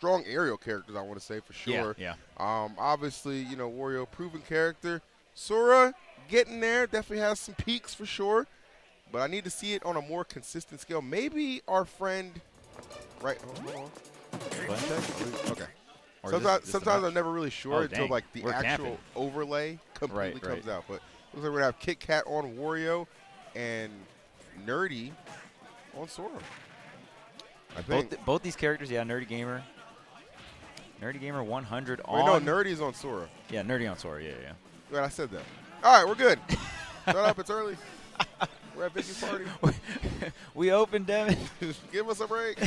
strong aerial characters, I want to say, for sure. Yeah. Obviously, you know, Wario, proven character. Sora, getting there, definitely has some peaks for sure. But I need to see it on a more consistent scale. Maybe our friend, right? Hold on. Okay. Or Sometimes I'm never really sure until like the We're actual camping. overlay completely Right. comes out. But looks like we're gonna have Kitkat on Wario and Nerdy on Sora. I think. Both these characters, yeah, Nerdy Gamer 100 on. Wait, no, Nerdy's on Sora. Yeah, Nerdy on Sora, yeah. Right, I said that. All right, we're good. Shut up, it's early. We're at Vicky's party. We opened them. Give us a break.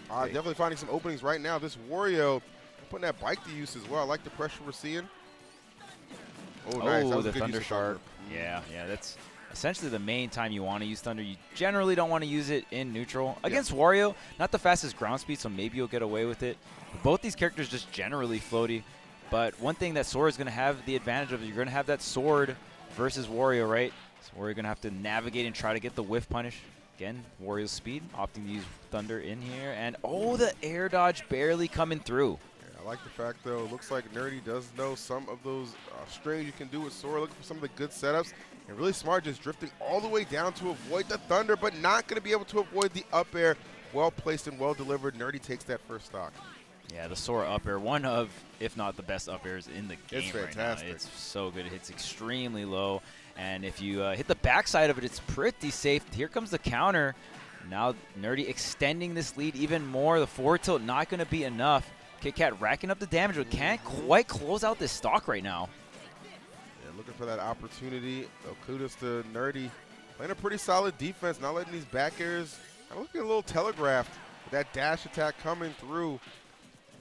Definitely finding some openings right now. This Wario putting that bike to use as well. I like the pressure we're seeing. Oh, nice. That was the a good Thunder use of Shark. Yeah, that's essentially the main time you want to use Thunder. You generally don't want to use it in neutral. Against Wario, not the fastest ground speed, so maybe you'll get away with it. Both these characters just generally floaty. But one thing that Sora is going to have the advantage of, you're going to have that sword versus Wario, right? So Wario going to have to navigate and try to get the whiff punish. Again, Wario's speed, opting to use Thunder in here. And, the air dodge barely coming through. I like the fact, though, it looks like Nerdy does know some of those strings you can do with Sora, looking for some of the good setups. And really smart, just drifting all the way down to avoid the Thunder, but not going to be able to avoid the up air. Well placed and well delivered. Nerdy takes that first stock. Yeah, the Sora up air, one of, if not the best up airs in the game right now. It's so good. It hits extremely low. And if you hit the backside of it, it's pretty safe. Here comes the counter. Now Nerdy extending this lead even more. The forward tilt not going to be enough. Kitkat racking up the damage, but can't quite close out this stock right now. Yeah, looking for that opportunity. So kudos to Nerdy. Playing a pretty solid defense, not letting these back airs. Looking a little telegraphed. With that dash attack coming through.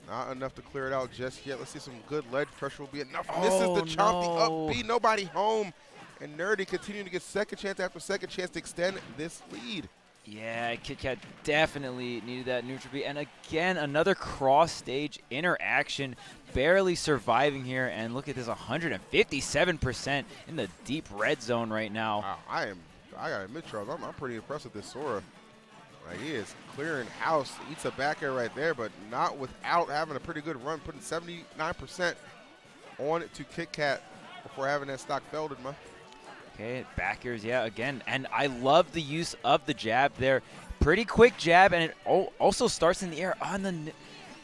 Not enough to clear it out just yet. Let's see some good ledge pressure will be enough. Misses the chomp, the up B, nobody home. And Nerdy continuing to get second chance after second chance to extend this lead. Yeah, Kitkat definitely needed that neutral B. And again, another cross-stage interaction, barely surviving here. And look at this, 157% in the deep red zone right now. Wow, I gotta admit, Charles, I'm pretty impressed with this Sora. Like, he is clearing house, eats a back air right there, but not without having a pretty good run, putting 79% on to Kitkat before having that stock felded, man. Okay, back airs, yeah, again. And I love the use of the jab there. Pretty quick jab, and it also starts in the air on the...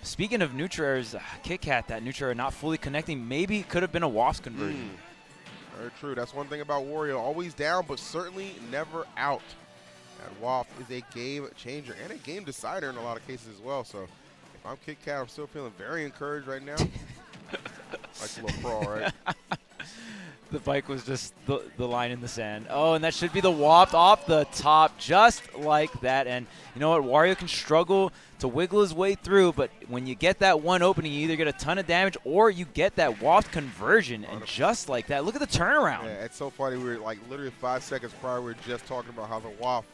Speaking of neutral airs, Kitkat, that neutral air not fully connecting, maybe could have been a wasp conversion. Very true. That's one thing about Wario. Always down, but certainly never out. That waft is a game changer and a game decider in a lot of cases as well. So if I'm Kitkat, I'm still feeling very encouraged right now. Like a little crawl, right? The bike was just the line in the sand. Oh, and that should be the waft off the top, just like that. And you know what? Wario can struggle to wiggle his way through, but when you get that one opening, you either get a ton of damage or you get that waft conversion. And just like that, look at the turnaround. Yeah, it's so funny. We were like literally 5 seconds prior, we were just talking about how the waft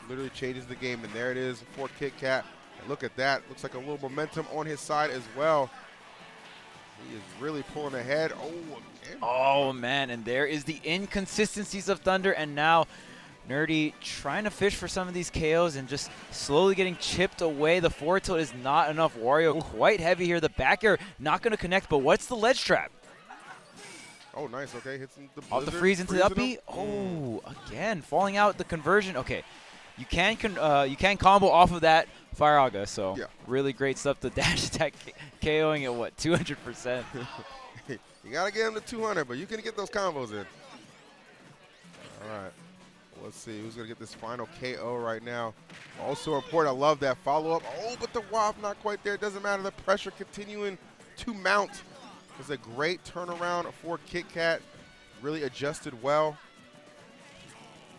literally changes the game. And there it is for Kitkat. And look at that. Looks like a little momentum on his side as well. He is really pulling ahead. Oh, again. Oh, man, and there is the inconsistencies of Thunder, and now Nerdy trying to fish for some of these KOs and just slowly getting chipped away. The forward tilt is not enough. Wario quite heavy here. The back air not going to connect, but what's the ledge trap? Oh, nice. Okay, hits the blizzard. Off the freeze into the up B. Oh, again, falling out the conversion. Okay, you can combo off of that Fire Aga, so really great stuff. The dash attack KOing at what, 200%? You got to get him to 200, but you can get those combos in. All right. Let's see who's going to get this final KO right now. Also important, I love that follow-up. Oh, but the waft not quite there. It doesn't matter. The pressure continuing to mount. It's a great turnaround for Kitkat. Really adjusted well.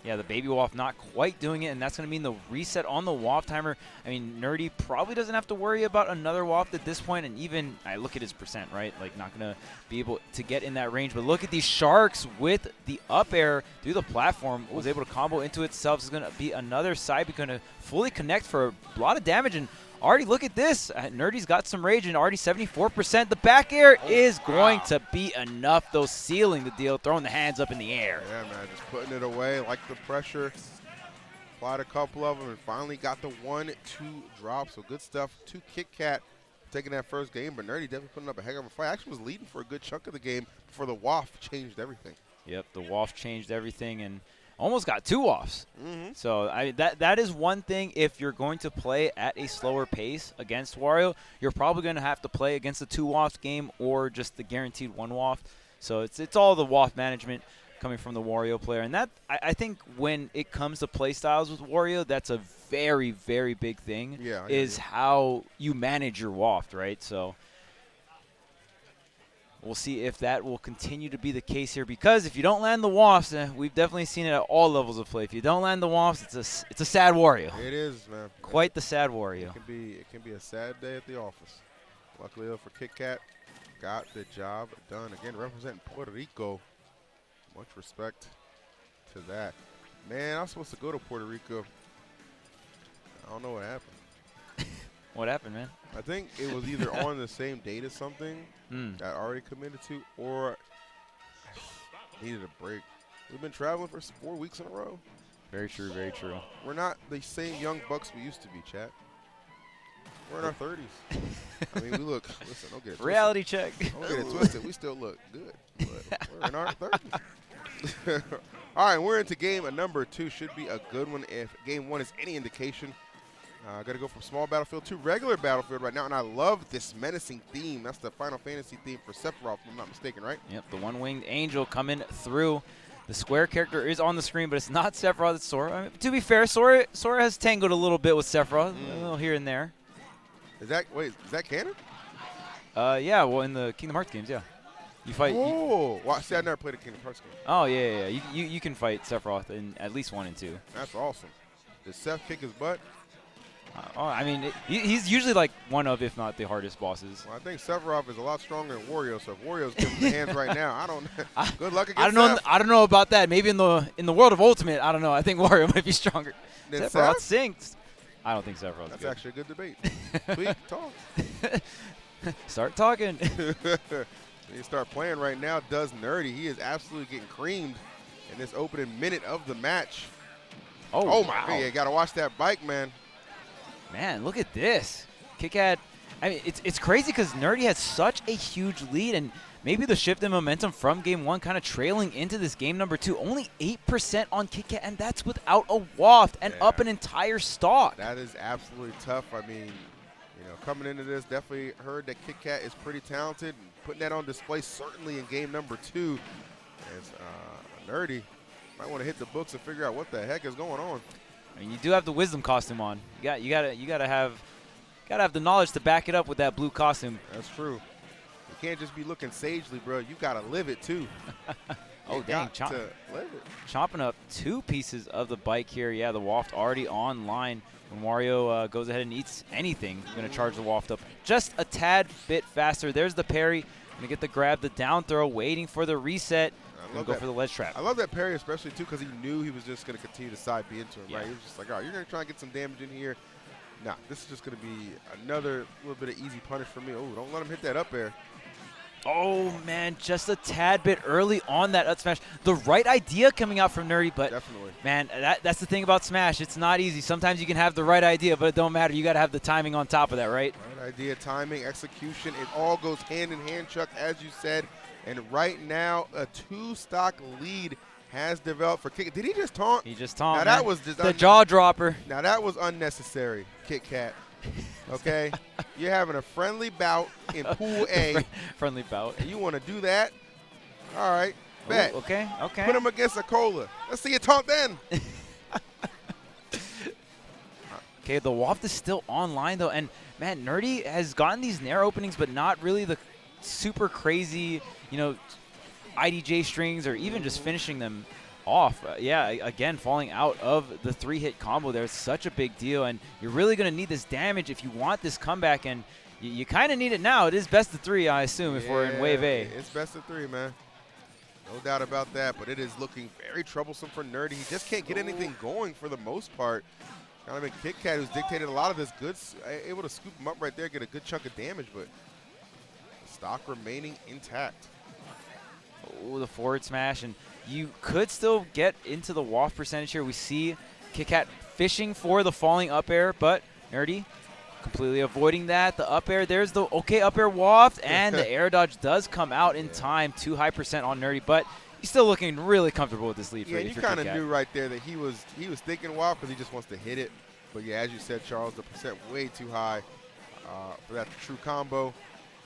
Yeah, the baby waft not quite doing it, and that's going to mean the reset on the waft timer. I mean, Nerdy probably doesn't have to worry about another waft at this point, and even, I look at his percent, right? Like, not going to be able to get in that range. But look at these sharks with the up air through the platform. Was able to combo into itself. This is going to be another side. Going to fully connect for a lot of damage, and already look at this. Nerdy's got some rage and already 74%. The back air is going to be enough, though, sealing the deal, throwing the hands up in the air. Yeah, man, just putting it away, like the pressure. Applied a couple of them and finally got the 1-2 drop. So good stuff to Kitkat. taking that first game, but Nerdy definitely putting up a heck of a fight. Actually was leading for a good chunk of the game before the waft changed everything. Yep, the waft changed everything and almost got 2 wafts. Mm-hmm. So that is one thing. If you're going to play at a slower pace against Wario, you're probably going to have to play against the 2 waft game or just the guaranteed 1 waft. So it's all the waft management coming from the Wario player. And that I think when it comes to play styles with Wario, that's a very, very big thing. Yeah, is how you manage your waft, right? So we'll see if that will continue to be the case here, because if you don't land the wafts, we've definitely seen it at all levels of play. If you don't land the wafts, it's a sad Wario. It is, man. Quite the sad Wario. It can be a sad day at the office. Luckily, though, for Kitkat, got the job done. Again, representing Puerto Rico. Much respect to that. Man, I was supposed to go to Puerto Rico. I don't know what happened. What happened, man? I think it was either on the same date as something that I already committed to, or needed a break. We've been traveling for 4 weeks in a row. Very true, very true. We're not the same young bucks we used to be, chat. We're in our 30s. I mean, we look, listen, don't get it twisted. Reality check. Don't get it twisted. We still look good, but we're in our 30s. All right, we're into game number 2. Should be a good one if game 1 is any indication. Got to go from small battlefield to regular battlefield right now, and I love this menacing theme. That's the Final Fantasy theme for Sephiroth, if I'm not mistaken, right? Yep, the one-winged angel coming through. The square character is on the screen, but it's not Sephiroth, it's Sora. I mean, to be fair, Sora has tangled a little bit with Sephiroth, a little here and there. Is that canon? Yeah, well, in the Kingdom Hearts games, yeah. You fight. Oh, well, see, I never played a Kingdom Hearts game. Oh, yeah. You can fight Sephiroth in at least 1 and 2. That's awesome. Did Seth kick his butt? I mean, he's usually like one of, if not the hardest bosses. Well, I think Sephiroth is a lot stronger than Wario, so if Wario's giving him the hands right now, I don't know. Good luck against Seth. I don't know about that. Maybe in the world of Ultimate, I don't know. I think Wario might be stronger. Then Sephiroth Seth? sinks. I don't think Sephiroth's That's good. actually a good debate. Sweet, talk. Start talking. You start playing right now, does Nerdy. He is absolutely getting creamed in this opening minute of the match. Oh my God, you got to watch that bike, man. Man, look at this. Kitkat, I mean, it's crazy because Nerdy had such a huge lead, and maybe the shift in momentum from game 1 kind of trailing into this game number 2. Only 8% on Kitkat, and that's without a waft and up an entire stock. That is absolutely tough. I mean, you know, coming into this, definitely heard that Kitkat is pretty talented, and putting that on display certainly in game number 2. As Nerdy might want to hit the books and figure out what the heck is going on. I mean, you do have the wisdom costume on. You gotta have the knowledge to back it up with that blue costume. That's true. You can't just be looking sagely, bro. You gotta live it too. Oh dang! Chomping up 2 pieces of the bike here. Yeah, the waft already online. When Wario goes ahead and eats anything, he's gonna charge the waft up just a tad bit faster. There's the parry. Gonna get the grab, the down throw, waiting for the reset. Go for the ledge trap. I love that parry, especially, too, because he knew he was just going to continue to side B into him, right? He was just like, all right, you're going to try and get some damage in here. Nah, this is just going to be another little bit of easy punish for me. Oh, don't let him hit that up air. Oh, man, just a tad bit early on that up smash. The right idea coming out from Nerdy, but, definitely, man, that's the thing about Smash. It's not easy. Sometimes you can have the right idea, but it don't matter. You got to have the timing on top of that, right? Right idea, timing, execution. It all goes hand in hand, Chuck, as you said. And right now, a 2-stock lead has developed for Kitkat. Did he just taunt? He just taunted. Now, that was just the jaw dropper. Now, that was unnecessary, Kitkat. Okay? You're having a friendly bout in Pool A. Friendly bout. And you want to do that? All right. Bet. Ooh, okay. Put him against a cola. Let's see you taunt then. Okay, the waft is still online, though. And, man, Nerdy has gotten these Nair openings, but not really the super crazy, you know, IDJ strings or even just finishing them off. Yeah, again, falling out of the 3-hit combo there is such a big deal, and you're really going to need this damage if you want this comeback, and you kind of need it now. It is best of 3, I assume, if we're in Wave A. It's best of 3, man. No doubt about that, but it is looking very troublesome for Nerdy. He just can't get anything going for the most part. Kind of been Kitkat, who's dictated a lot of this goods, able to scoop him up right there, get a good chunk of damage, but stock remaining intact. Oh, the forward smash, and you could still get into the waft percentage here. We see Kitkat fishing for the falling up air, but Nerdy Completely avoiding that. The up air, there's the okay up air waft, and the air dodge does come out in time. Too high percent on Nerdy, but he's still looking really comfortable with this lead. Yeah, and you kind of knew right there that he was thinking waft because he just wants to hit it. But yeah, as you said, Charles, the percent way too high for that true combo.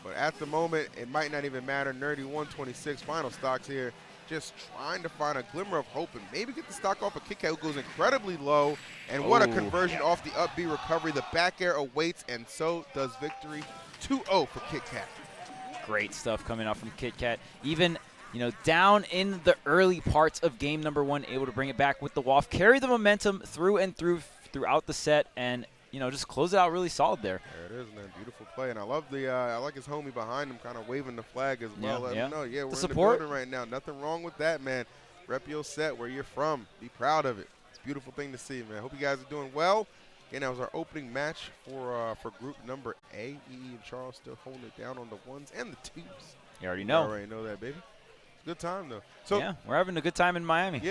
But at the moment, it might not even matter. Nerdy 126 final stocks here. Just trying to find a glimmer of hope and maybe get the stock off of Kitkat, who goes incredibly low. And what a conversion off the up B recovery. The back air awaits, and so does victory. 2-0 for Kitkat. Great stuff coming out from Kitkat. Even, you know, down in the early parts of game number 1, able to bring it back with the waft, carry the momentum through and throughout the set, and, you know, just close it out really solid there. There it is, man. Beautiful play. And I love I like his homie behind him kind of waving the flag as well. Let him know, yeah, we're in the building right now. Nothing wrong with that, man. Rep your set where you're from. Be proud of it. It's a beautiful thing to see, man. Hope you guys are doing well. Again, that was our opening match for group number A. EE and Charles still holding it down on the 1s and the 2s. You already know. You already know that, baby. Good time, though. So yeah, we're having a good time in Miami. Yeah,